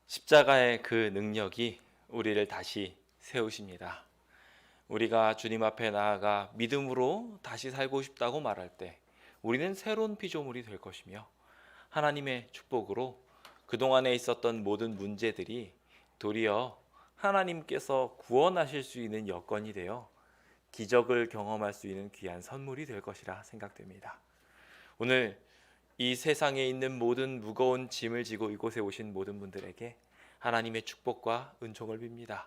십자가의 그 능력이 우리를 다시 세우십니다. 우리가 주님 앞에 나아가 믿음으로 다시 살고 싶다고 말할 때 우리는 새로운 피조물이 될 것이며 하나님의 축복으로 그동안에 있었던 모든 문제들이 도리어 하나님께서 구원하실 수 있는 여건이 되어 기적을 경험할 수 있는 귀한 선물이 될 것이라 생각됩니다. 오늘 이 세상에 있는 모든 무거운 짐을 지고 이곳에 오신 모든 분들에게 하나님의 축복과 은총을 빕니다.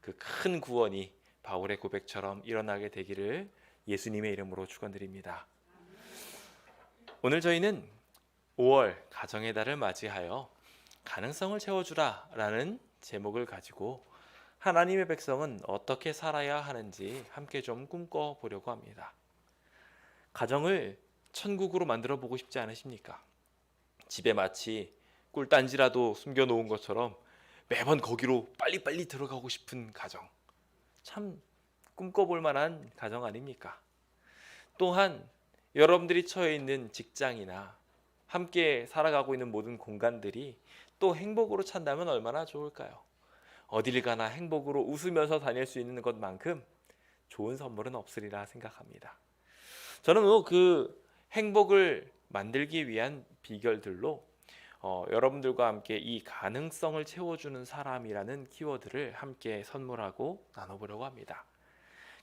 그 큰 구원이 바울의 고백처럼 일어나게 되기를 예수님의 이름으로 축원드립니다. 오늘 저희는 5월 가정의 달을 맞이하여 가능성을 채워주라 라는 제목을 가지고 하나님의 백성은 어떻게 살아야 하는지 함께 좀 꿈꿔보려고 합니다. 가정을 천국으로 만들어 보고 싶지 않으십니까? 집에 마치 꿀단지라도 숨겨놓은 것처럼 매번 거기로 빨리빨리 들어가고 싶은 가정, 참 꿈꿔볼 만한 가정 아닙니까? 또한 여러분들이 처해 있는 직장이나 함께 살아가고 있는 모든 공간들이 또 행복으로 찬다면 얼마나 좋을까요? 어딜 가나 행복으로 웃으면서 다닐 수 있는 것만큼 좋은 선물은 없으리라 생각합니다. 저는 그 행복을 만들기 위한 비결들로 여러분들과 함께 이 가능성을 채워주는 사람이라는 키워드를 함께 선물하고 나눠보려고 합니다.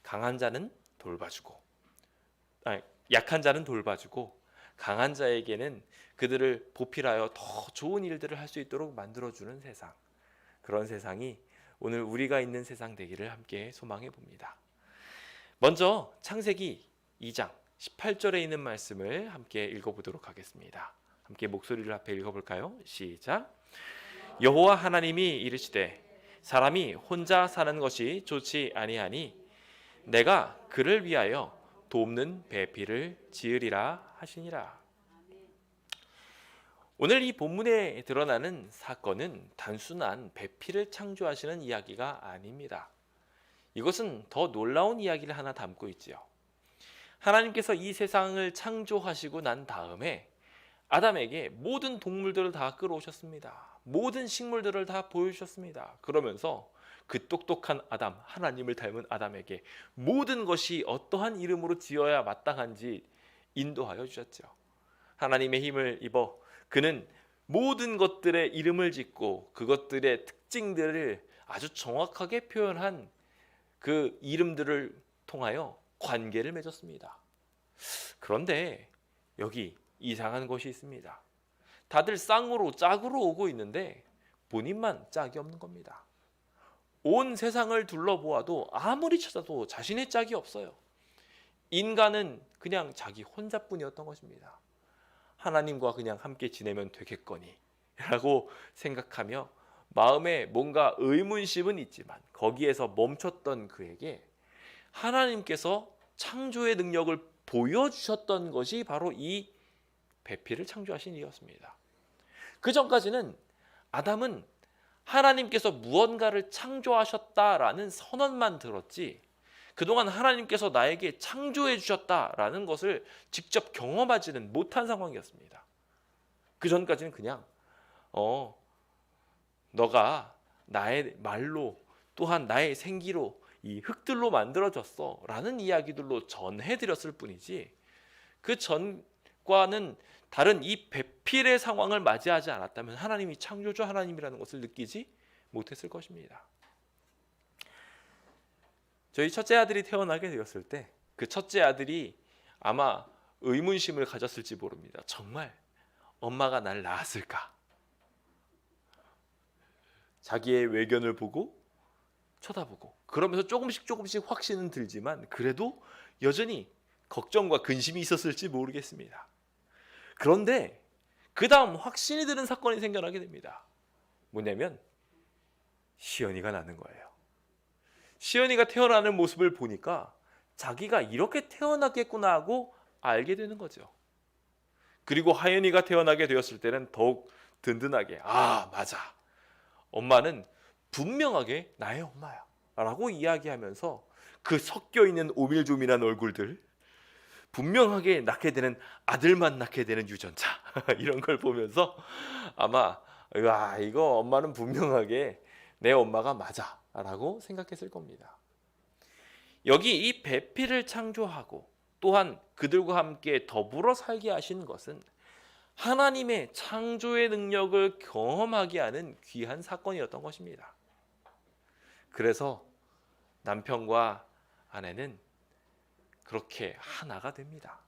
강한 자는 돌봐주고, 약한 자는 돌봐주고, 강한 자에게는 그들을 보필하여 더 좋은 일들을 할 수 있도록 만들어주는 세상, 그런 세상이 오늘 우리가 있는 세상 되기를 함께 소망해 봅니다. 먼저 창세기 2장 18절에 있는 말씀을 함께 읽어보도록 하겠습니다. 함께 목소리를 앞에 읽어볼까요? 시작. 여호와 하나님이 이르시되 사람이 혼자 사는 것이 좋지 아니하니 내가 그를 위하여 돕는 배필을 지으리라 하시니라. 오늘 이 본문에 드러나는 사건은 단순한 배필을 창조하시는 이야기가 아닙니다. 이것은 더 놀라운 이야기를 하나 담고 있지요. 하나님께서 이 세상을 창조하시고 난 다음에 아담에게 모든 동물들을 다 끌어오셨습니다. 모든 식물들을 다 보여주셨습니다. 그러면서 그 똑똑한 아담, 하나님을 닮은 아담에게 모든 것이 어떠한 이름으로 지어야 마땅한지 인도하여 주셨죠. 하나님의 힘을 입어 그는 모든 것들의 이름을 짓고 그것들의 특징들을 아주 정확하게 표현한 그 이름들을 통하여 관계를 맺었습니다. 그런데 여기 이상한 것이 있습니다. 다들 쌍으로 짝으로 오고 있는데 본인만 짝이 없는 겁니다. 온 세상을 둘러보아도 아무리 찾아도 자신의 짝이 없어요. 인간은 그냥 자기 혼자뿐이었던 것입니다. 하나님과 그냥 함께 지내면 되겠거니 라고 생각하며 마음에 뭔가 의문심은 있지만 거기에서 멈췄던 그에게 하나님께서 창조의 능력을 보여주셨던 것이 바로 이 배필을 창조하신 일이었습니다. 그 전까지는 아담은 하나님께서 무언가를 창조하셨다라는 선언만 들었지 그동안 하나님께서 나에게 창조해 주셨다라는 것을 직접 경험하지는 못한 상황이었습니다. 그 전까지는 그냥 너가 나의 말로 또한 나의 생기로 이 흙들로 만들어졌어 라는 이야기들로 전해드렸을 뿐이지 그 전과는 다른 이 배필의 상황을 맞이하지 않았다면 하나님이 창조주 하나님이라는 것을 느끼지 못했을 것입니다. 저희 첫째 아들이 태어나게 되었을 때 그 첫째 아들이 아마 의문심을 가졌을지 모릅니다. 정말 엄마가 날 낳았을까? 자기의 외견을 보고 쳐다보고 그러면서 조금씩 확신은 들지만 그래도 여전히 걱정과 근심이 있었을지 모르겠습니다. 그런데 그 다음 확신이 드는 사건이 생겨나게 됩니다. 뭐냐면 시연이가 나는 거예요. 시연이가 태어나는 모습을 보니까 자기가 이렇게 태어나겠구나 하고 알게 되는 거죠. 그리고 하연이가 태어나게 되었을 때는 더욱 든든하게 맞아. 엄마는 분명하게 나의 엄마야 라고 이야기하면서 그 섞여있는 오밀조밀한 얼굴들 분명하게 낳게 되는 아들만 낳게 되는 유전자 이런 걸 보면서 아마 와, 이거 엄마는 분명하게 내 엄마가 맞아라고 생각했을 겁니다. 여기 이 배필을 창조하고 또한 그들과 함께 더불어 살게 하신 것은 하나님의 창조의 능력을 경험하게 하는 귀한 사건이었던 것입니다. 그래서 남편과 아내는 그렇게 하나가 됩니다.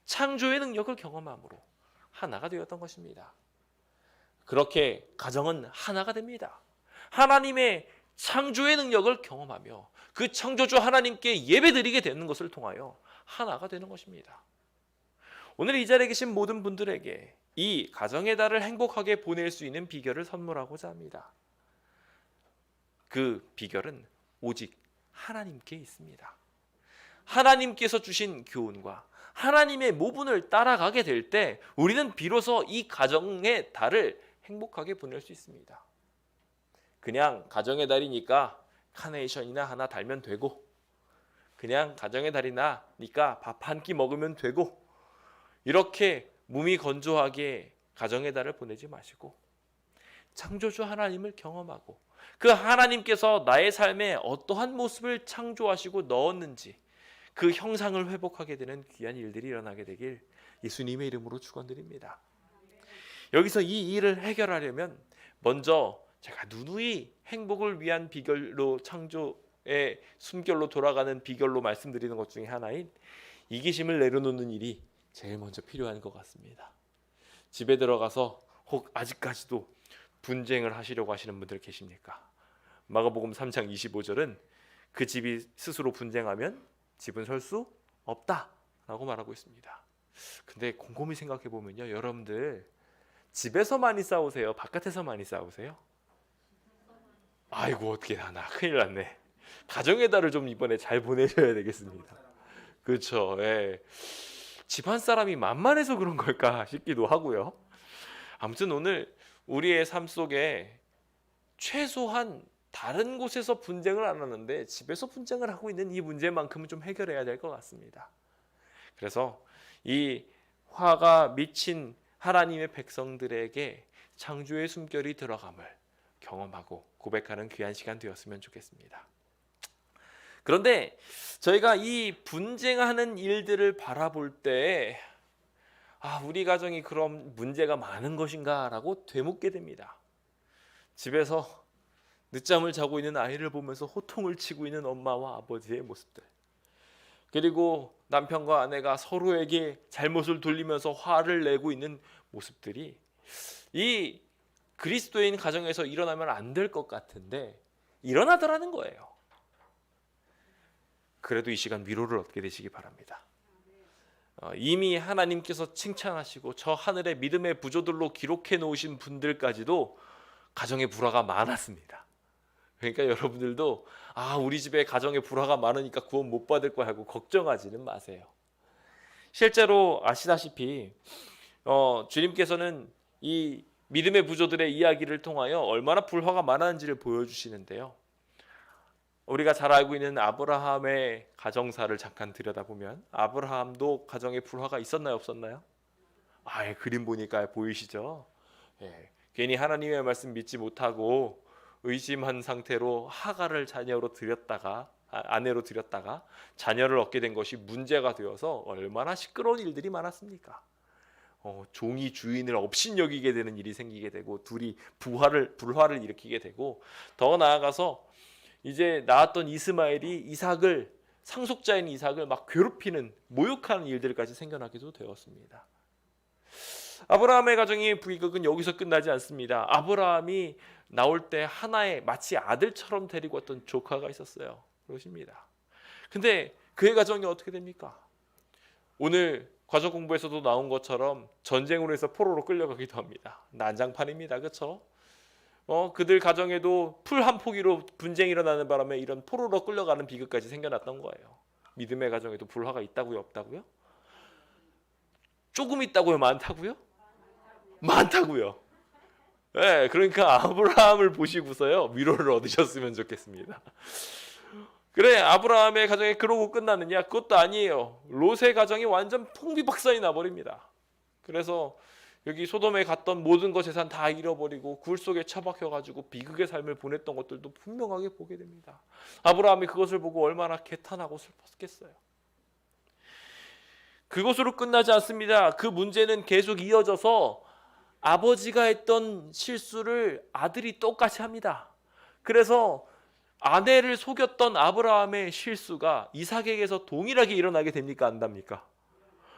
창조의 능력을 경험함으로 하나가 되었던 것입니다. 그렇게 가정은 하나가 됩니다. 하나님의 창조의 능력을 경험하며 그 창조주 하나님께 예배드리게 되는 것을 통하여 하나가 되는 것입니다. 오늘 이 자리에 계신 모든 분들에게 이 가정의 달을 행복하게 보낼 수 있는 비결을 선물하고자 합니다. 그 비결은 오직 하나님께 있습니다. 하나님께서 주신 교훈과 하나님의 모분을 따라가게 될 때 우리는 비로소 이 가정의 달을 행복하게 보낼 수 있습니다. 그냥 가정의 달이니까 카네이션이나 하나 달면 되고, 그냥 가정의 달이니까 밥 한 끼 먹으면 되고, 이렇게 몸이 건조하게 가정의 달을 보내지 마시고 창조주 하나님을 경험하고 그 하나님께서 나의 삶에 어떠한 모습을 창조하시고 넣었는지 그 형상을 회복하게 되는 귀한 일들이 일어나게 되길 예수님의 이름으로 축원드립니다. 여기서 이 일을 해결하려면 먼저 제가 누누이 행복을 위한 비결로, 창조의 숨결로 돌아가는 비결로 말씀드리는 것 중에 하나인 이기심을 내려놓는 일이 제일 먼저 필요한 것 같습니다. 집에 들어가서 혹 아직까지도 분쟁을 하시려고 하시는 분들 계십니까? 마가복음 3장 25절은 그 집이 스스로 분쟁하면 집은 설 수 없다라고 말하고 있습니다. 근데 곰곰이 생각해 보면요, 여러분들 집에서 많이 싸우세요? 바깥에서 많이 싸우세요? 아이고, 어떻게 하나, 큰일 났네. 가정의 달을 좀 이번에 잘 보내셔야 되겠습니다. 그렇죠. 예. 집안 사람이 만만해서 그런 걸까 싶기도 하고요. 아무튼 오늘 우리의 삶 속에 최소한 다른 곳에서 분쟁을 안 하는데 집에서 분쟁을 하고 있는 이 문제만큼은 좀 해결해야 될 것 같습니다. 그래서 이 화가 미친 하나님의 백성들에게 창조의 숨결이 들어감을 경험하고 고백하는 귀한 시간 되었으면 좋겠습니다. 그런데 저희가 이 분쟁하는 일들을 바라볼 때 우리 가정이 그럼 문제가 많은 것인가 라고 되묻게 됩니다. 집에서 늦잠을 자고 있는 아이를 보면서 호통을 치고 있는 엄마와 아버지의 모습들, 그리고 남편과 아내가 서로에게 잘못을 돌리면서 화를 내고 있는 모습들이 이 그리스도인 가정에서 일어나면 안 될 것 같은데 일어나더라는 거예요. 그래도 이 시간 위로를 얻게 되시기 바랍니다. 이미 하나님께서 칭찬하시고 저 하늘의 믿음의 부조들로 기록해 놓으신 분들까지도 가정의 불화가 많았습니다. 그러니까 여러분들도 우리 집에 가정의 불화가 많으니까 구원 못 받을 거야 하고 걱정하지는 마세요. 실제로 아시다시피 주님께서는 이 믿음의 부조들의 이야기를 통하여 얼마나 불화가 많았는지를 보여주시는데요. 우리가 잘 알고 있는 아브라함의 가정사를 잠깐 들여다보면 아브라함도 가정에 불화가 있었나요, 없었나요? 그림 보니까 보이시죠? 괜히 하나님의 말씀 믿지 못하고 의심한 상태로 하갈을 아내로 들였다가 자녀를 얻게 된 것이 문제가 되어서 얼마나 시끄러운 일들이 많았습니까? 종이 주인을 업신여기게 되는 일이 생기게 되고 둘이 불화를 일으키게 되고, 더 나아가서 이제 낳았던 상속자인 이삭을 막 괴롭히는, 모욕하는 일들까지 생겨나기도 되었습니다. 아브라함의 가정의 비극은 여기서 끝나지 않습니다. 아브라함이 나올 때 하나의 마치 아들처럼 데리고 왔던 조카가 있었어요. 그것입니다. 근데 그의 가정이 어떻게 됩니까? 오늘 과정 공부에서도 나온 것처럼 전쟁으로 해서 포로로 끌려가기도 합니다. 난장판입니다. 그렇죠? 그들 가정에도 풀 한 포기로 분쟁이 일어나는 바람에 이런 포로로 끌려가는 비극까지 생겨났던 거예요. 믿음의 가정에도 불화가 있다고요, 없다고요? 조금 있다고요, 많다고요? 많다고요. 네, 그러니까 아브라함을 보시고서요 위로를 얻으셨으면 좋겠습니다. 그래, 아브라함의 가정이 그러고 끝나느냐? 그것도 아니에요. 롯의 가정이 완전 풍비박산이 나버립니다. 그래서 여기 소돔에 갔던 모든 것 재산 다 잃어버리고 굴 속에 처박혀가지고 비극의 삶을 보냈던 것들도 분명하게 보게 됩니다. 아브라함이 그것을 보고 얼마나 개탄하고 슬펐겠어요. 그것으로 끝나지 않습니다. 그 문제는 계속 이어져서 아버지가 했던 실수를 아들이 똑같이 합니다. 그래서 아내를 속였던 아브라함의 실수가 이삭에게서 동일하게 일어나게 됩니까? 안 답니까?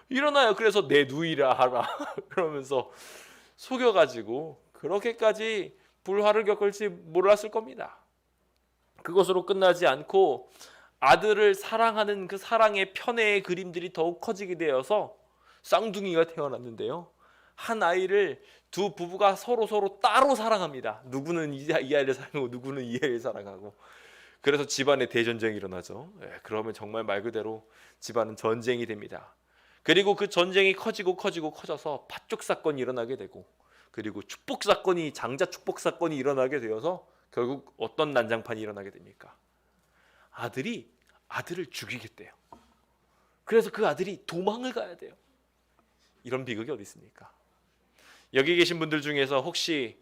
일어나요. 그래서 내 누이라 하라 그러면서 속여가지고 그렇게까지 불화를 겪을지 몰랐을 겁니다. 그것으로 끝나지 않고 아들을 사랑하는 그 사랑의 편애의 그림들이 더욱 커지게 되어서 쌍둥이가 태어났는데요. 한 아이를 두 부부가 서로 따로 사랑합니다. 누구는 이 아이를 사랑하고 누구는 이 아이를 사랑하고. 그래서 집안에 대전쟁이 일어나죠. 그러면 정말 말 그대로 집안은 전쟁이 됩니다. 그리고 그 전쟁이 커져서 팥죽 사건이 일어나게 되고, 그리고 축복 사건이, 장자 축복 사건이 일어나게 되어서 결국 어떤 난장판이 일어나게 됩니까? 아들이 아들을 죽이겠대요. 그래서 그 아들이 도망을 가야 돼요. 이런 비극이 어디 있습니까? 여기 계신 분들 중에서 혹시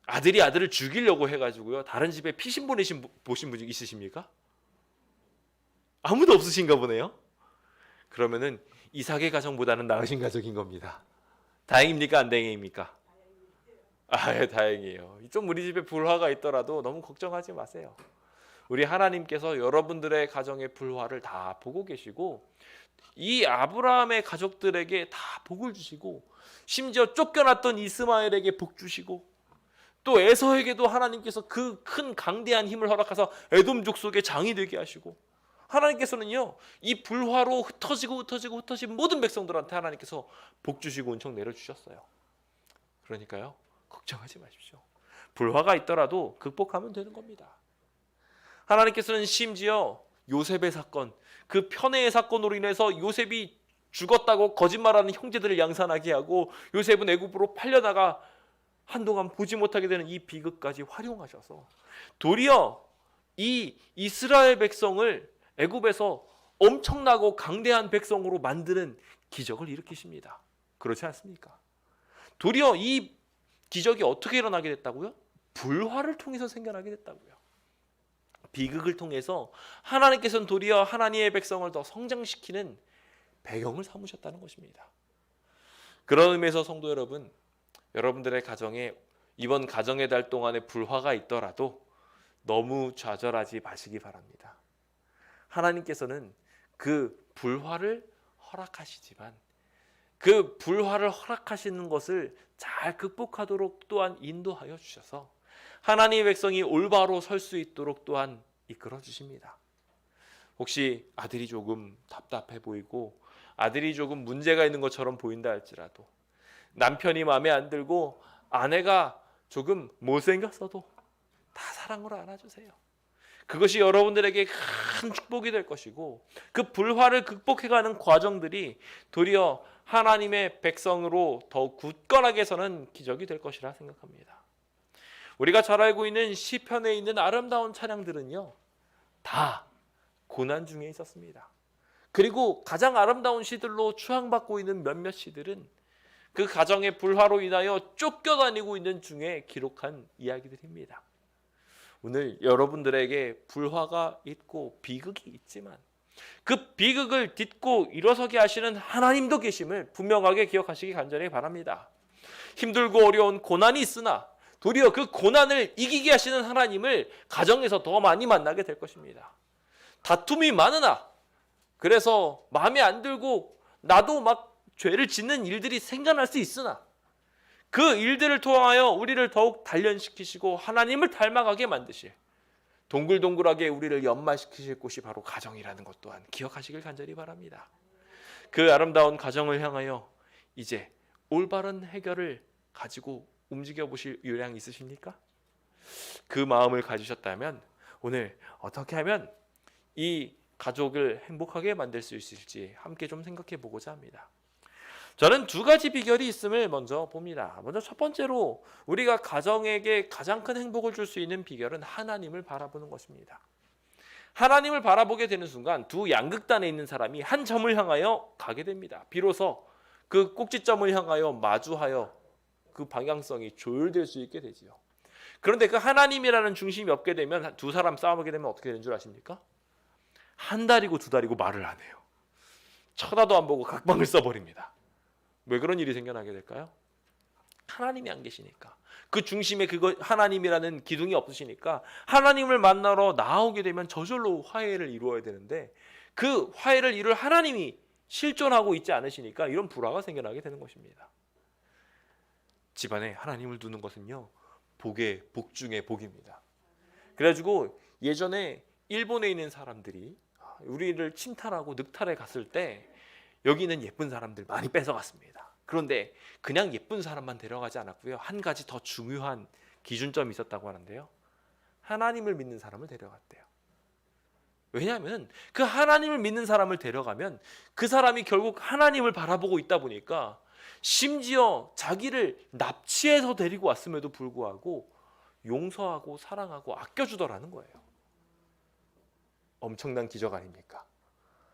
아들이 아들을 죽이려고 해가지고요 다른 집에 피신 보신 분 있으십니까? 아무도 없으신가 보네요. 그러면은 이삭의 가정보다는 나으신 가족인 겁니다. 다행입니까? 안 다행입니까? 예, 다행이에요. 좀 우리 집에 불화가 있더라도 너무 걱정하지 마세요. 우리 하나님께서 여러분들의 가정의 불화를 다 보고 계시고, 이 아브라함의 가족들에게 다 복을 주시고, 심지어 쫓겨났던 이스마엘에게 복 주시고, 또 에서에게도 하나님께서 그 큰 강대한 힘을 허락하셔서 에돔 족속의 장이 되게 하시고, 하나님께서는요 이 불화로 흩어진 모든 백성들한테 하나님께서 복 주시고 은총 내려주셨어요. 그러니까요 걱정하지 마십시오. 불화가 있더라도 극복하면 되는 겁니다. 하나님께서는 심지어 요셉의 사건, 그 편애의 사건으로 인해서 요셉이 죽었다고 거짓말하는 형제들을 양산하게 하고, 요셉은 애굽으로 팔려나가 한동안 보지 못하게 되는 이 비극까지 활용하셔서 도리어 이 이스라엘 백성을 애굽에서 엄청나고 강대한 백성으로 만드는 기적을 일으키십니다. 그렇지 않습니까? 도리어 이 기적이 어떻게 일어나게 됐다고요? 불화를 통해서 생겨나게 됐다고요. 비극을 통해서 하나님께서는 도리어 하나님의 백성을 더 성장시키는 배경을 삼으셨다는 것입니다. 그런 의미에서 성도 여러분, 여러분들의 가정에 이번 가정의 달 동안에 불화가 있더라도 너무 좌절하지 마시기 바랍니다. 하나님께서는 그 불화를 허락하시지만 그 불화를 허락하시는 것을 잘 극복하도록 또한 인도하여 주셔서 하나님의 백성이 올바로 설 수 있도록 또한 이끌어 주십니다. 혹시 아들이 조금 답답해 보이고 아들이 조금 문제가 있는 것처럼 보인다 할지라도, 남편이 마음에 안 들고 아내가 조금 못생겼어도 다 사랑으로 안아주세요. 그것이 여러분들에게 큰 축복이 될 것이고, 그 불화를 극복해가는 과정들이 도리어 하나님의 백성으로 더욱 굳건하게 서는 기적이 될 것이라 생각합니다. 우리가 잘 알고 있는 시편에 있는 아름다운 찬양들은요 다 고난 중에 있었습니다. 그리고 가장 아름다운 시들로 추앙받고 있는 몇몇 시들은 그 가정의 불화로 인하여 쫓겨다니고 있는 중에 기록한 이야기들입니다. 오늘 여러분들에게 불화가 있고 비극이 있지만 그 비극을 딛고 일어서게 하시는 하나님도 계심을 분명하게 기억하시기 간절히 바랍니다. 힘들고 어려운 고난이 있으나 도리어 그 고난을 이기게 하시는 하나님을 가정에서 더 많이 만나게 될 것입니다. 다툼이 많으나, 그래서 마음에 안 들고 나도 막 죄를 짓는 일들이 생겨날 수 있으나 그 일들을 통하여 우리를 더욱 단련시키시고 하나님을 닮아가게 만드실, 동글동글하게 우리를 연마시키실 곳이 바로 가정이라는 것 또한 기억하시길 간절히 바랍니다. 그 아름다운 가정을 향하여 이제 올바른 해결을 가지고 움직여 보실 요량 있으십니까? 그 마음을 가지셨다면 오늘 어떻게 하면 이 가족을 행복하게 만들 수 있을지 함께 좀 생각해 보고자 합니다. 저는 두 가지 비결이 있음을 먼저 봅니다. 먼저 첫 번째로 우리가 가정에게 가장 큰 행복을 줄 수 있는 비결은 하나님을 바라보는 것입니다. 하나님을 바라보게 되는 순간 두 양극단에 있는 사람이 한 점을 향하여 가게 됩니다. 비로소 그 꼭지점을 향하여 마주하여 그 방향성이 조율될 수 있게 되지요. 그런데 그 하나님이라는 중심이 없게 되면 두 사람 싸우게 되면 어떻게 되는 줄 아십니까? 한 달이고 두 달이고 말을 안 해요. 쳐다도 안 보고 각방을 써버립니다. 왜 그런 일이 생겨나게 될까요? 하나님이 안 계시니까. 그 중심에 그거 하나님이라는 기둥이 없으시니까 하나님을 만나러 나오게 되면 저절로 화해를 이루어야 되는데 그 화해를 이룰 하나님이 실존하고 있지 않으시니까 이런 불화가 생겨나게 되는 것입니다. 집안에 하나님을 두는 것은요, 복의 복 중의 복입니다. 그래가지고 예전에 일본에 있는 사람들이 우리를 침탈하고 늑탈해 갔을 때 여기는 예쁜 사람들 많이 뺏어갔습니다. 그런데 그냥 예쁜 사람만 데려가지 않았고요, 한 가지 더 중요한 기준점이 있었다고 하는데요, 하나님을 믿는 사람을 데려갔대요. 왜냐하면 그 하나님을 믿는 사람을 데려가면 그 사람이 결국 하나님을 바라보고 있다 보니까 심지어 자기를 납치해서 데리고 왔음에도 불구하고 용서하고 사랑하고 아껴주더라는 거예요. 엄청난 기적 아닙니까?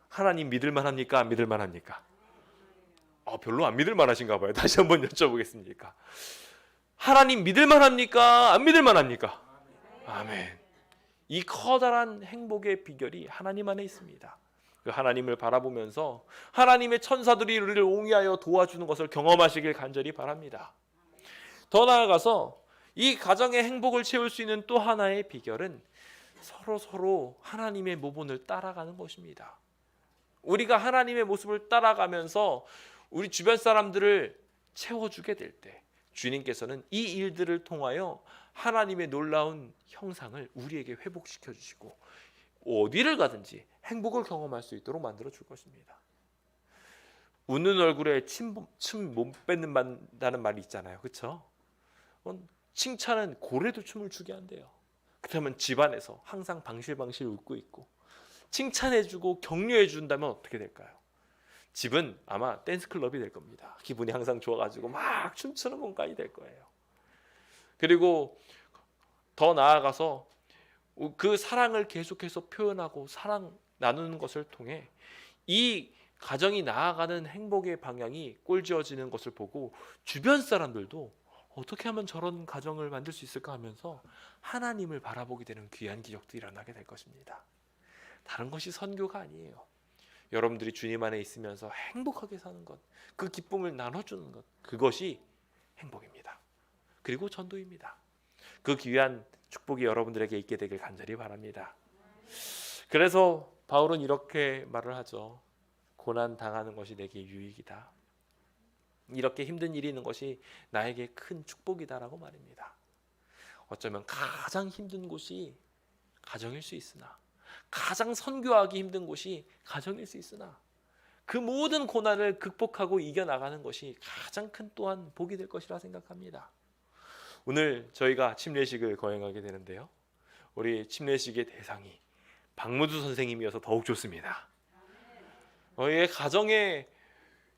하나님 믿을만 합니까? 안 믿을만 합니까? 별로 안 믿을만 하신가 봐요. 다시 한번 여쭤보겠습니까? 하나님 믿을만 합니까? 안 믿을만 합니까? 아멘. 이 커다란 행복의 비결이 하나님 안에 있습니다. 그 하나님을 바라보면서 하나님의 천사들이 우리를 옹이하여 도와주는 것을 경험하시길 간절히 바랍니다. 더 나아가서 이 가정의 행복을 채울 수 있는 또 하나의 비결은 서로 하나님의 모본을 따라가는 것입니다. 우리가 하나님의 모습을 따라가면서 우리 주변 사람들을 채워주게 될 때 주님께서는 이 일들을 통하여 하나님의 놀라운 형상을 우리에게 회복시켜 주시고 어디를 가든지 행복을 경험할 수 있도록 만들어 줄 것입니다. 웃는 얼굴에 침 못 뱉는다는 말이 있잖아요. 그렇죠? 칭찬은 고래도 춤을 추게 한대요. 그렇다면 집안에서 항상 방실방실 웃고 있고 칭찬해주고 격려해준다면 어떻게 될까요? 집은 아마 댄스클럽이 될 겁니다. 기분이 항상 좋아가지고 막 춤추는 공간이 될 거예요. 그리고 더 나아가서 그 사랑을 계속해서 표현하고 사랑 나누는 것을 통해 이 가정이 나아가는 행복의 방향이 꼴지어지는 것을 보고 주변 사람들도 어떻게 하면 저런 가정을 만들 수 있을까 하면서 하나님을 바라보게 되는 귀한 기적도 일어나게 될 것입니다. 다른 것이 선교가 아니에요. 여러분들이 주님 안에 있으면서 행복하게 사는 것, 그 기쁨을 나눠주는 것, 그것이 행복입니다. 그리고 전도입니다. 그 귀한 축복이 여러분들에게 있게 되길 간절히 바랍니다. 그래서 바울은 이렇게 말을 하죠. 고난 당하는 것이 내게 유익이다. 이렇게 힘든 일이 있는 것이 나에게 큰 축복이다라고 말입니다. 어쩌면 가장 힘든 곳이 가정일 수 있으나, 가장 선교하기 힘든 곳이 가정일 수 있으나 그 모든 고난을 극복하고 이겨나가는 것이 가장 큰 또한 복이 될 것이라 생각합니다. 오늘 저희가 침례식을 거행하게 되는데요, 우리 침례식의 대상이 박무주 선생님이어서 더욱 좋습니다. 저희의 가정의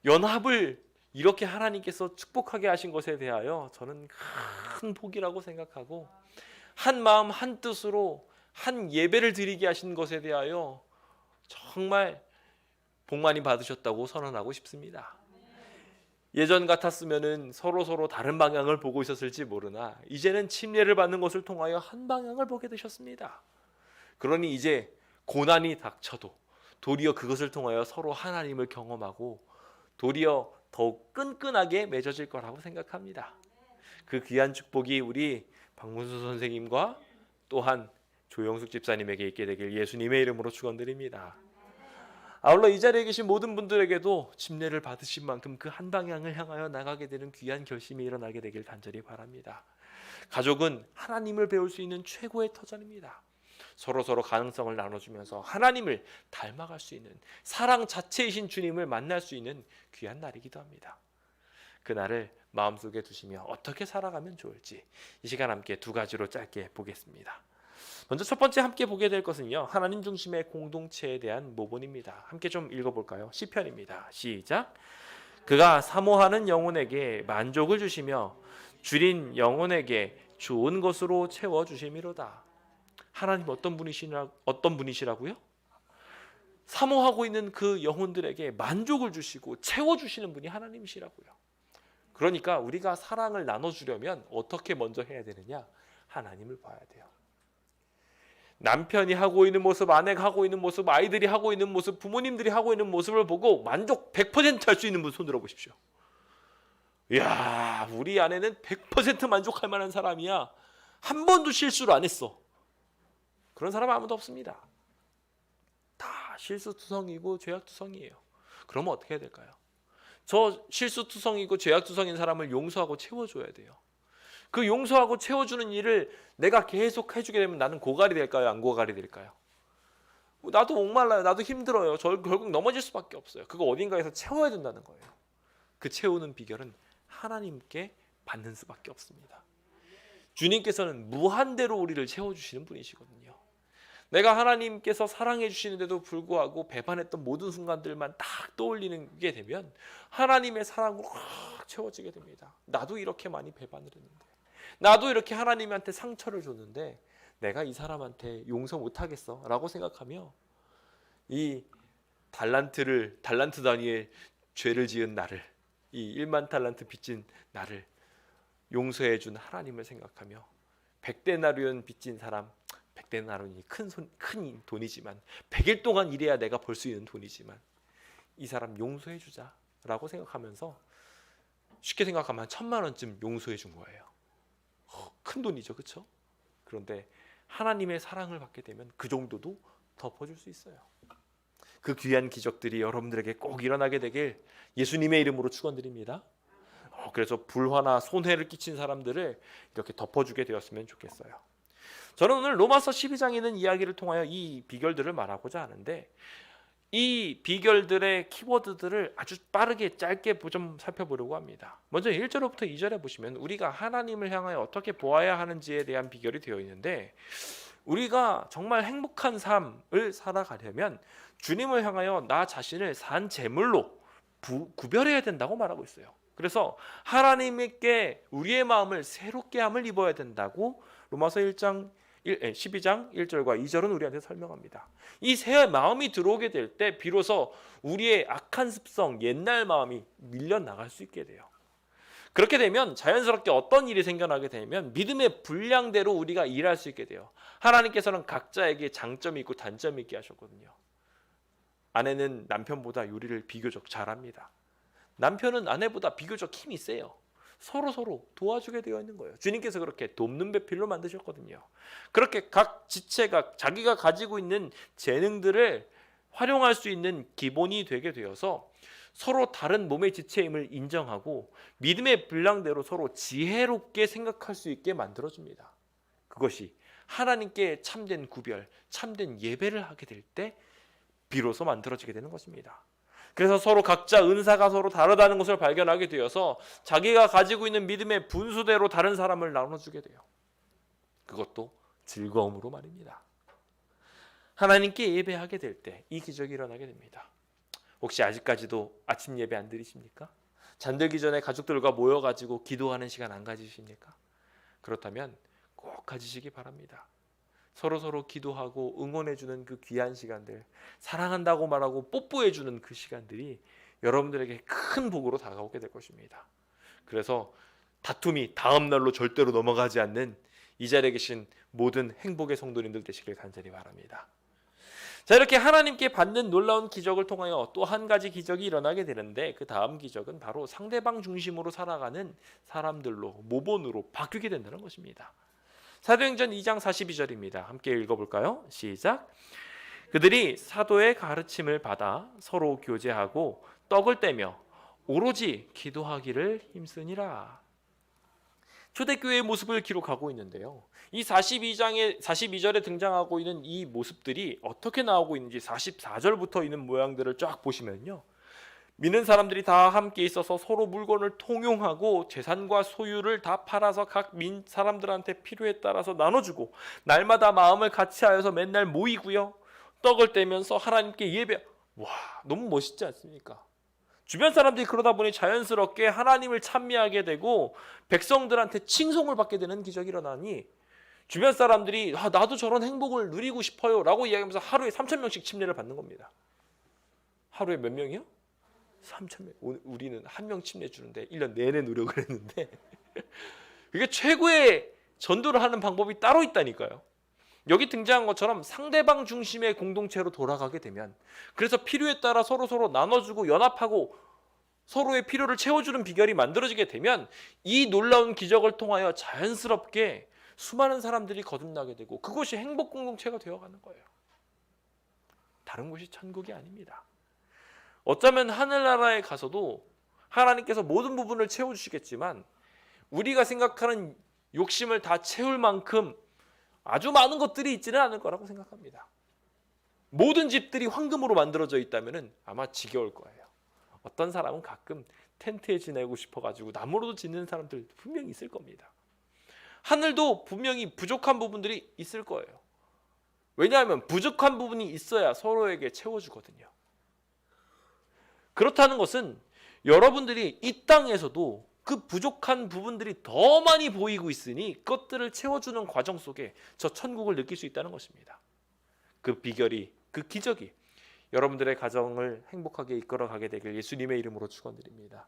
연합을 이렇게 하나님께서 축복하게 하신 것에 대하여 저는 큰 복이라고 생각하고, 한 마음 한 뜻으로 한 예배를 드리게 하신 것에 대하여 정말 복 많이 받으셨다고 선언하고 싶습니다. 예전 같았으면은 서로 다른 방향을 보고 있었을지 모르나 이제는 침례를 받는 것을 통하여 한 방향을 보게 되셨습니다. 그러니 이제 고난이 닥쳐도 도리어 그것을 통하여 서로 하나님을 경험하고 도리어 더욱 끈끈하게 맺어질 거라고 생각합니다. 그 귀한 축복이 우리 박문수 선생님과 또한 조영숙 집사님에게 있게 되길 예수님의 이름으로 축원드립니다. 아울러 이 자리에 계신 모든 분들에게도 침례를 받으신 만큼 그 한 방향을 향하여 나가게 되는 귀한 결심이 일어나게 되길 간절히 바랍니다. 가족은 하나님을 배울 수 있는 최고의 터전입니다. 서로 가능성을 나눠주면서 하나님을 닮아갈 수 있는, 사랑 자체이신 주님을 만날 수 있는 귀한 날이기도 합니다. 그 날을 마음속에 두시며 어떻게 살아가면 좋을지 이 시간 함께 두 가지로 짧게 보겠습니다. 먼저 첫 번째 함께 보게 될 것은요, 하나님 중심의 공동체에 대한 모본입니다. 함께 좀 읽어볼까요? 시편입니다. 시작. 그가 사모하는 영혼에게 만족을 주시며 줄인 영혼에게 좋은 것으로 채워주심이로다. 하나님 어떤 분이시라고요? 사모하고 있는 그 영혼들에게 만족을 주시고 채워주시는 분이 하나님이시라고요. 그러니까 우리가 사랑을 나눠주려면 어떻게 먼저 해야 되느냐? 하나님을 봐야 돼요. 남편이 하고 있는 모습, 아내가 하고 있는 모습, 아이들이 하고 있는 모습, 부모님들이 하고 있는 모습을 보고 만족 100% 할 수 있는 분 손 들어보십시오. 이야, 우리 아내는 100% 만족할 만한 사람이야. 한 번도 실수를 안 했어. 그런 사람 아무도 없습니다. 다 실수투성이고 죄악투성이에요. 그러면 어떻게 해야 될까요? 저 실수투성이고 죄악투성인 사람을 용서하고 채워줘야 돼요. 그 용서하고 채워주는 일을 내가 계속 해주게 되면 나는 고갈이 될까요? 안 고갈이 될까요? 나도 목말라요. 나도 힘들어요. 저 결국 넘어질 수밖에 없어요. 그거 어딘가에서 채워야 된다는 거예요. 그 채우는 비결은 하나님께 받는 수밖에 없습니다. 주님께서는 무한대로 우리를 채워주시는 분이시거든요. 내가 하나님께서 사랑해 주시는데도 불구하고 배반했던 모든 순간들만 딱 떠올리게 되면 하나님의 사랑으로 확 채워지게 됩니다. 나도 이렇게 많이 배반을 했는데, 나도 이렇게 하나님한테 상처를 줬는데 내가 이 사람한테 용서 못하겠어 라고 생각하며 이 달란트 단위의 죄를 지은 나를, 이 1만 달란트 빚진 나를 용서해 준 하나님을 생각하며 100데나리온 빚진 사람, 100데나리온이 큰 돈이지만 100일 동안 일해야 내가 벌 수 있는 돈이지만 이 사람 용서해 주자라고 생각하면서 쉽게 생각하면 1000만 원쯤 용서해 준 거예요. 큰 돈이죠, 그렇죠? 그런데 하나님의 사랑을 받게 되면 그 정도도 덮어줄 수 있어요. 그 귀한 기적들이 여러분들에게 꼭 일어나게 되길 예수님의 이름으로 축원드립니다. 그래서 불화나 손해를 끼친 사람들을 이렇게 덮어주게 되었으면 좋겠어요. 저는 오늘 로마서 12장에 있는 이야기를 통하여 이 비결들을 말하고자 하는데, 이 비결들의 키워드들을 아주 빠르게 짧게 좀 살펴보려고 합니다. 먼저 1절부터 2절에 보시면 우리가 하나님을 향하여 어떻게 보아야 하는지에 대한 비결이 되어 있는데, 우리가 정말 행복한 삶을 살아가려면 주님을 향하여 나 자신을 산 제물로 구별해야 된다고 말하고 있어요. 그래서 하나님께 우리의 마음을 새롭게 함을 입어야 된다고 로마서 12장 1절과 2절은 우리한테 설명합니다. 이 새 마음이 들어오게 될 때 비로소 우리의 악한 습성, 옛날 마음이 밀려나갈 수 있게 돼요. 그렇게 되면 자연스럽게 어떤 일이 생겨나게 되면 믿음의 분량대로 우리가 일할 수 있게 돼요. 하나님께서는 각자에게 장점이 있고 단점이 있게 하셨거든요. 아내는 남편보다 요리를 비교적 잘합니다. 남편은 아내보다 비교적 힘이 세요. 서로 도와주게 되어 있는 거예요. 주님께서 그렇게 돕는 배필로 만드셨거든요. 그렇게 각 지체가 자기가 가지고 있는 재능들을 활용할 수 있는 기본이 되게 되어서 서로 다른 몸의 지체임을 인정하고 믿음의 분량대로 서로 지혜롭게 생각할 수 있게 만들어줍니다. 그것이 하나님께 참된 구별, 참된 예배를 하게 될 때 비로소 만들어지게 되는 것입니다. 그래서 서로 각자 은사가 서로 다르다는 것을 발견하게 되어서 자기가 가지고 있는 믿음의 분수대로 다른 사람을 나눠주게 돼요. 그것도 즐거움으로 말입니다. 하나님께 예배하게 될 때 이 기적이 일어나게 됩니다. 혹시 아직까지도 아침 예배 안 드리십니까? 잠들기 전에 가족들과 모여가지고 기도하는 시간 안 가지십니까? 그렇다면 꼭 가지시기 바랍니다. 서로 기도하고 응원해주는 그 귀한 시간들, 사랑한다고 말하고 뽀뽀해주는 그 시간들이 여러분들에게 큰 복으로 다가오게 될 것입니다. 그래서 다툼이 다음 날로 절대로 넘어가지 않는 이 자리에 계신 모든 행복의 성도님들 되시길 간절히 바랍니다. 자, 이렇게 하나님께 받는 놀라운 기적을 통하여 또 한 가지 기적이 일어나게 되는데, 그 다음 기적은 바로 상대방 중심으로 살아가는 사람들로, 모본으로 바뀌게 된다는 것입니다. 사도행전 2장 42절입니다. 함께 읽어볼까요? 시작. 그들이 사도의 가르침을 받아 서로 교제하고 떡을 떼며 오로지 기도하기를 힘쓰니라. 초대교회의 모습을 기록하고 있는데요. 이 42절에 등장하고 있는 이 모습들이 어떻게 나오고 있는지 44절부터 있는 모양들을 쫙 보시면요. 믿는 사람들이 다 함께 있어서 서로 물건을 통용하고 재산과 소유를 다 팔아서 각 사람들한테 필요에 따라서 나눠주고 날마다 마음을 같이 하여서 맨날 모이고요. 떡을 떼면서 하나님께 예배. 와, 너무 멋있지 않습니까? 주변 사람들이 그러다 보니 자연스럽게 하나님을 찬미하게 되고 백성들한테 칭송을 받게 되는 기적이 일어나니 주변 사람들이 나도 저런 행복을 누리고 싶어요 라고 이야기하면서 하루에 3,000명씩 침례를 받는 겁니다. 하루에 몇 명이요? 3,000명. 우리는 한 명 침례 주는데 1년 내내 노력을 했는데 그게 최고의 전도를 하는 방법이 따로 있다니까요. 여기 등장한 것처럼 상대방 중심의 공동체로 돌아가게 되면, 그래서 필요에 따라 서로 나눠주고 연합하고 서로의 필요를 채워주는 비결이 만들어지게 되면 이 놀라운 기적을 통하여 자연스럽게 수많은 사람들이 거듭나게 되고 그것이 행복 공동체가 되어가는 거예요. 다른 곳이 천국이 아닙니다. 어쩌면 하늘나라에 가서도 하나님께서 모든 부분을 채워주시겠지만 우리가 생각하는 욕심을 다 채울 만큼 아주 많은 것들이 있지는 않을 거라고 생각합니다. 모든 집들이 황금으로 만들어져 있다면 아마 지겨울 거예요. 어떤 사람은 가끔 텐트에 지내고 싶어가지고 나무로도 짓는 사람들 분명히 있을 겁니다. 하늘도 분명히 부족한 부분들이 있을 거예요. 왜냐하면 부족한 부분이 있어야 서로에게 채워주거든요. 그렇다는 것은 여러분들이 이 땅에서도 그 부족한 부분들이 더 많이 보이고 있으니 그것들을 채워주는 과정 속에 저 천국을 느낄 수 있다는 것입니다. 그 비결이, 그 기적이 여러분들의 가정을 행복하게 이끌어가게 되길 예수님의 이름으로 축원드립니다.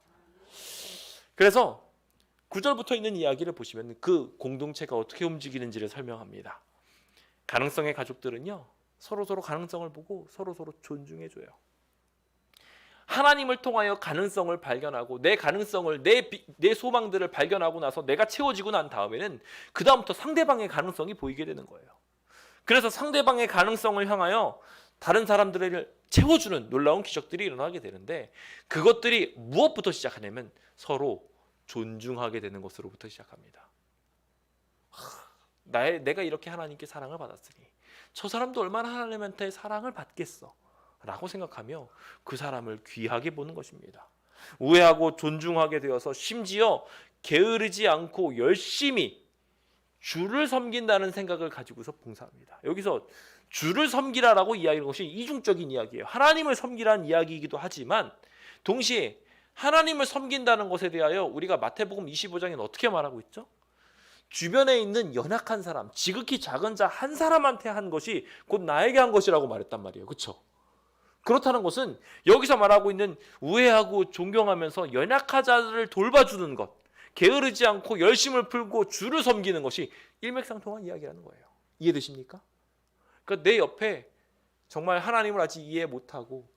그래서 9절부터 있는 이야기를 보시면 그 공동체가 어떻게 움직이는지를 설명합니다. 가능성의 가족들은요, 서로 가능성을 보고 서로 존중해줘요. 하나님을 통하여 가능성을 발견하고 내 가능성을, 내 소망들을 발견하고 나서 내가 채워지고 난 다음에는 그 다음부터 상대방의 가능성이 보이게 되는 거예요. 그래서 상대방의 가능성을 향하여 다른 사람들을 채워주는 놀라운 기적들이 일어나게 되는데, 그것들이 무엇부터 시작하냐면 서로 존중하게 되는 것으로부터 시작합니다. 내가 이렇게 하나님께 사랑을 받았으니 저 사람도 얼마나 하나님한테 사랑을 받겠어 라고 생각하며 그 사람을 귀하게 보는 것입니다. 우애하고 존중하게 되어서 심지어 게으르지 않고 열심히 주를 섬긴다는 생각을 가지고서 봉사합니다. 여기서 주를 섬기라라고 이야기하는 것이 이중적인 이야기예요. 하나님을 섬기라는 이야기이기도 하지만 동시에 하나님을 섬긴다는 것에 대하여 우리가 마태복음 25장에는 어떻게 말하고 있죠? 주변에 있는 연약한 사람, 지극히 작은 자 한 사람한테 한 것이 곧 나에게 한 것이라고 말했단 말이에요. 그렇죠? 그렇다는 것은 여기서 말하고 있는 우애하고 존경하면서 연약한 자들을 돌봐주는 것, 게으르지 않고 열심을 풀고 주를 섬기는 것이 일맥상통한 이야기라는 거예요. 이해되십니까? 그러니까 내 옆에 정말 하나님을 아직 이해 못하고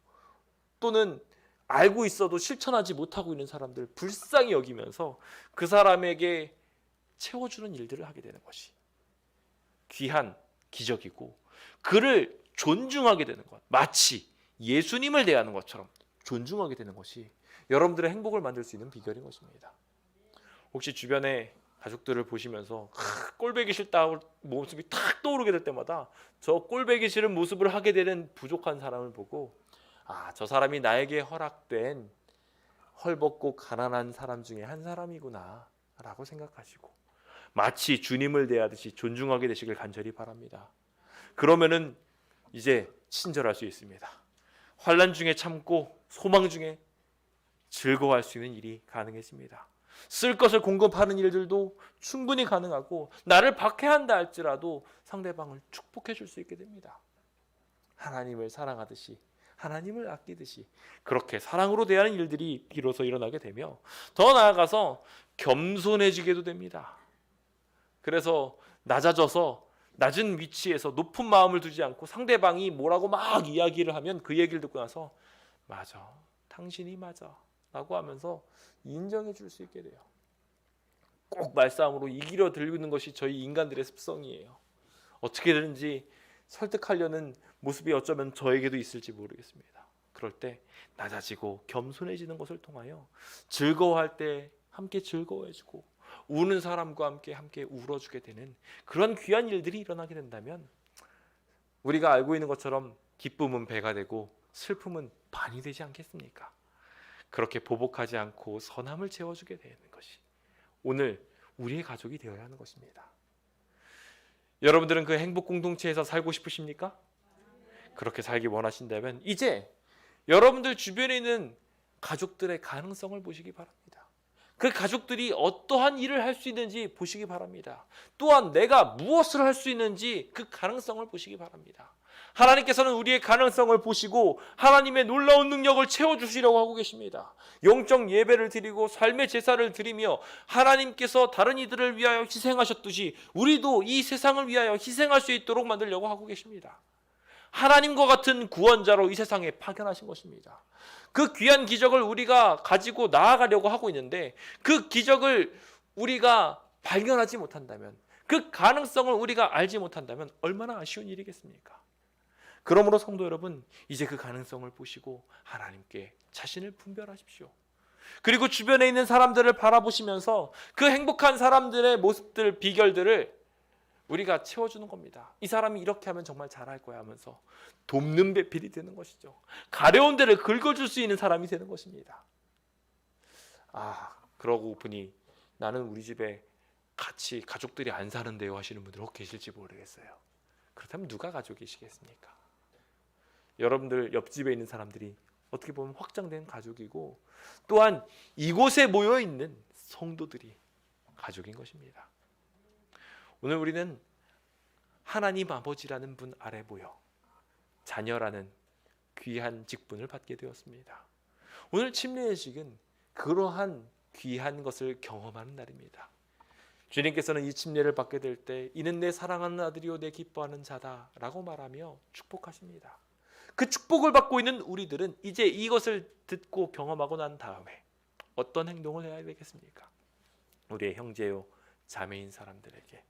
또는 알고 있어도 실천하지 못하고 있는 사람들 불쌍히 여기면서 그 사람에게 채워주는 일들을 하게 되는 것이 귀한 기적이고, 그를 존중하게 되는 것, 마치 예수님을 대하는 것처럼 존중하게 되는 것이 여러분들의 행복을 만들 수 있는 비결인 것입니다. 혹시 주변에 가족들을 보시면서 꼴보기 싫다 모습이 탁 떠오르게 될 때마다 저 꼴보기 싫은 모습을 하게 되는 부족한 사람을 보고, 저 사람이 나에게 허락된 헐벗고 가난한 사람 중에 한 사람이구나 라고 생각하시고 마치 주님을 대하듯이 존중하게 되시길 간절히 바랍니다. 그러면은 이제 친절할 수 있습니다. 환난 중에 참고 소망 중에 즐거워할 수 있는 일이 가능해집니다. 쓸 것을 공급하는 일들도 충분히 가능하고 나를 박해한다 할지라도 상대방을 축복해 줄 수 있게 됩니다. 하나님을 사랑하듯이, 하나님을 아끼듯이 그렇게 사랑으로 대하는 일들이 비로소 일어나게 되며 더 나아가서 겸손해지게도 됩니다. 그래서 낮아져서 낮은 위치에서 높은 마음을 두지 않고 상대방이 뭐라고 막 이야기를 하면 그 얘기를 듣고 나서 맞아, 당신이 맞아 라고 하면서 인정해 줄 수 있게 돼요. 꼭 말싸움으로 이기려 들는 것이 저희 인간들의 습성이에요. 어떻게든지 설득하려는 모습이 어쩌면 저에게도 있을지 모르겠습니다. 그럴 때 낮아지고 겸손해지는 것을 통하여 즐거워할 때 함께 즐거워해주고 우는 사람과 함께 울어주게 되는 그런 귀한 일들이 일어나게 된다면 우리가 알고 있는 것처럼 기쁨은 배가 되고 슬픔은 반이 되지 않겠습니까? 그렇게 보복하지 않고 선함을 채워주게 되는 것이 오늘 우리의 가족이 되어야 하는 것입니다. 여러분들은 그 행복 공동체에서 살고 싶으십니까? 그렇게 살기 원하신다면 이제 여러분들 주변에 있는 가족들의 가능성을 보시기 바랍니다. 그 가족들이 어떠한 일을 할 수 있는지 보시기 바랍니다. 또한 내가 무엇을 할 수 있는지 그 가능성을 보시기 바랍니다. 하나님께서는 우리의 가능성을 보시고 하나님의 놀라운 능력을 채워주시려고 하고 계십니다. 영적 예배를 드리고 삶의 제사를 드리며 하나님께서 다른 이들을 위하여 희생하셨듯이 우리도 이 세상을 위하여 희생할 수 있도록 만들려고 하고 계십니다. 하나님과 같은 구원자로 이 세상에 파견하신 것입니다. 그 귀한 기적을 우리가 가지고 나아가려고 하고 있는데 그 기적을 우리가 발견하지 못한다면, 그 가능성을 우리가 알지 못한다면 얼마나 아쉬운 일이겠습니까? 그러므로 성도 여러분, 이제 그 가능성을 보시고 하나님께 자신을 분별하십시오. 그리고 주변에 있는 사람들을 바라보시면서 그 행복한 사람들의 모습들, 비결들을 우리가 채워주는 겁니다. 이 사람이 이렇게 하면 정말 잘할 거야 하면서 돕는 배필이 되는 것이죠. 가려운 데를 긁어줄 수 있는 사람이 되는 것입니다. 그러고 보니 나는 우리 집에 같이 가족들이 안 사는데요 하시는 분들 혹 계실지 모르겠어요. 그렇다면 누가 가족이시겠습니까? 여러분들 옆집에 있는 사람들이 어떻게 보면 확장된 가족이고, 또한 이곳에 모여 있는 성도들이 가족인 것입니다. 오늘 우리는 하나님 아버지라는 분 아래 모여 자녀라는 귀한 직분을 받게 되었습니다. 오늘 침례의식은 그러한 귀한 것을 경험하는 날입니다. 주님께서는 이 침례를 받게 될 때 이는 내 사랑하는 아들이요 내 기뻐하는 자다라고 말하며 축복하십니다. 그 축복을 받고 있는 우리들은 이제 이것을 듣고 경험하고 난 다음에 어떤 행동을 해야 되겠습니까? 우리의 형제요 자매인 사람들에게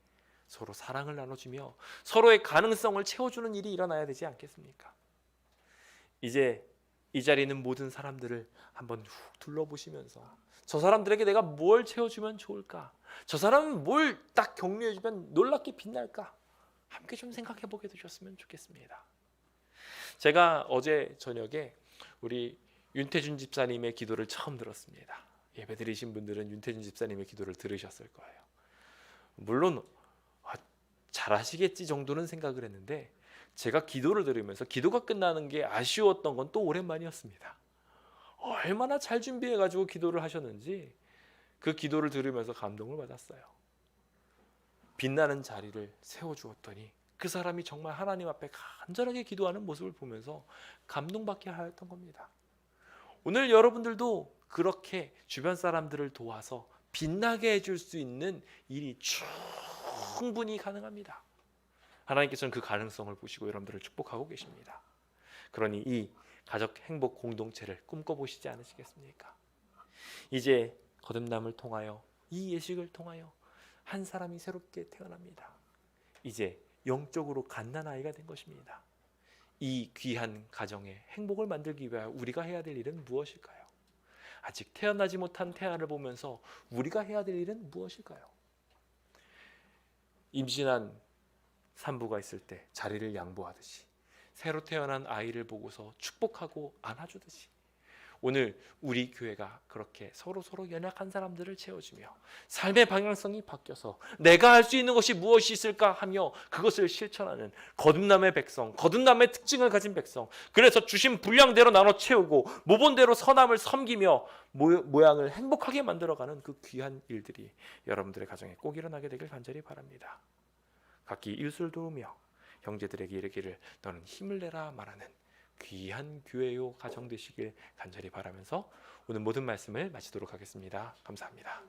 서로 사랑을 나눠주며 서로의 가능성을 채워주는 일이 일어나야 되지 않겠습니까? 이제 이 자리에 있는 모든 사람들을 한번 훅 둘러보시면서 저 사람들에게 내가 뭘 채워주면 좋을까? 저 사람은 뭘 딱 격려해주면 놀랍게 빛날까? 함께 좀 생각해 보게 되셨으면 좋겠습니다. 제가 어제 저녁에 우리 윤태준 집사님의 기도를 처음 들었습니다. 예배 드리신 분들은 윤태준 집사님의 기도를 들으셨을 거예요. 물론 잘하시겠지 정도는 생각을 했는데 제가 기도를 들으면서 기도가 끝나는 게 아쉬웠던 건 또 오랜만이었습니다. 얼마나 잘 준비해가지고 기도를 하셨는지 그 기도를 들으면서 감동을 받았어요. 빛나는 자리를 세워주었더니 그 사람이 정말 하나님 앞에 간절하게 기도하는 모습을 보면서 감동받게 하였던 겁니다. 오늘 여러분들도 그렇게 주변 사람들을 도와서 빛나게 해줄 수 있는 일이 충분히 가능합니다. 하나님께서는 그 가능성을 보시고 여러분들을 축복하고 계십니다. 그러니 이 가족 행복 공동체를 꿈꿔보시지 않으시겠습니까? 이제 거듭남을 통하여 이 예식을 통하여 한 사람이 새롭게 태어납니다. 이제 영적으로 갓난아이가 된 것입니다. 이 귀한 가정의 행복을 만들기 위하여 우리가 해야 될 일은 무엇일까요? 아직 태어나지 못한 태아를 보면서 우리가 해야 될 일은 무엇일까요? 임신한 산부가 있을 때 자리를 양보하듯이, 새로 태어난 아이를 보고서 축복하고 안아주듯이, 오늘 우리 교회가 그렇게 서로 연약한 사람들을 채워주며 삶의 방향성이 바뀌어서 내가 할 수 있는 것이 무엇이 있을까 하며 그것을 실천하는 거듭남의 백성, 거듭남의 특징을 가진 백성, 그래서 주신 분량대로 나눠 채우고 모본대로 선함을 섬기며 모양을 행복하게 만들어가는 그 귀한 일들이 여러분들의 가정에 꼭 일어나게 되길 간절히 바랍니다. 각기 이웃을 도우며 형제들에게 이르기를 너는 힘을 내라 말하는 귀한 교회요 가정 되시길 간절히 바라면서 오늘 모든 말씀을 마치도록 하겠습니다. 감사합니다.